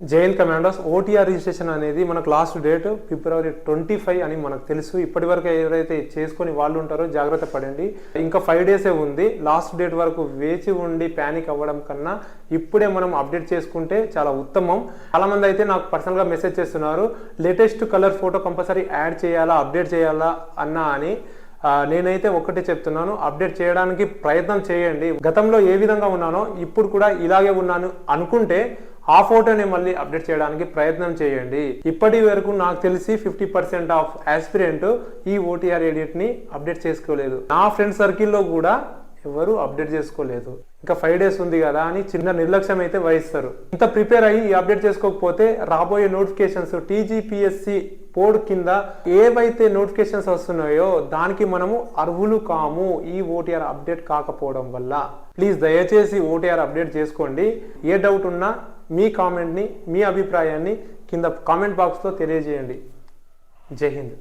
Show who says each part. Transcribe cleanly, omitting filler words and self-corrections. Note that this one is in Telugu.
Speaker 1: జైన్ కమాండోస్ ఓటీఆర్ రిజిస్ట్రేషన్ అనేది మనకు లాస్ట్ డేట్ February 25 అని మనకు తెలుసు. ఇప్పటి వరకు ఎవరైతే చేసుకొని వాళ్ళు ఉంటారో జాగ్రత్త పడండి. ఇంకా 5 డేసే ఉంది. లాస్ట్ డేట్ వరకు వేచి ఉండి ప్యానిక్ అవ్వడం కన్నా ఇప్పుడే మనం అప్డేట్ చేసుకుంటే చాలా ఉత్తమం. చాలా మంది అయితే నాకు పర్సనల్గా మెసేజ్ చేస్తున్నారు, latest colour photo compulsory add చేయాలా, అప్డేట్ చేయాలా అన్నా అని. నేనైతే ఒకటే చెప్తున్నాను, అప్డేట్ చేయడానికి ప్రయత్నం చేయండి. గతంలో ఏ విధంగా ఉన్నానో ఇప్పుడు కూడా ఇలాగే ఉన్నాను అనుకుంటే ఆ ఫోటోని మళ్ళీ అప్డేట్ చేయడానికి ప్రయత్నం చేయండి. ఇప్పటి వరకు నాకు తెలిసి 50% ఆఫ్ ఆస్పిరెంట్ ఈ ఓటీఆర్ ఎడిట్ ని అప్డేట్ చేసుకోలేదు. నా ఫ్రెండ్ సర్కిల్లో కూడా ఎవరు అప్డేట్ చేసుకోలేదు. ఇంకా 5 డేస్ ఉంది కదా అని చిన్న నిర్లక్ష్యం అయితే వహిస్తారు. ఇంత ప్రిపేర్ అయ్యి ఈ అప్డేట్ చేసుకోకపోతే రాబోయే నోటిఫికేషన్స్ టీజీపీఎస్సీ పోడ్ కింద ఏవైతే నోటిఫికేషన్స్ వస్తున్నాయో దానికి మనము అర్హులు కాము ఈ ఓటీఆర్ అప్డేట్ కాకపోవడం వల్ల. ప్లీజ్ దయచేసి ఓటీఆర్ అప్డేట్ చేసుకోండి. ఏ డౌట్ ఉన్నా మీ కామెంట్ని, మీ అభిప్రాయాన్ని కింద కామెంట్ బాక్స్లో తెలియజేయండి. జై హింద్.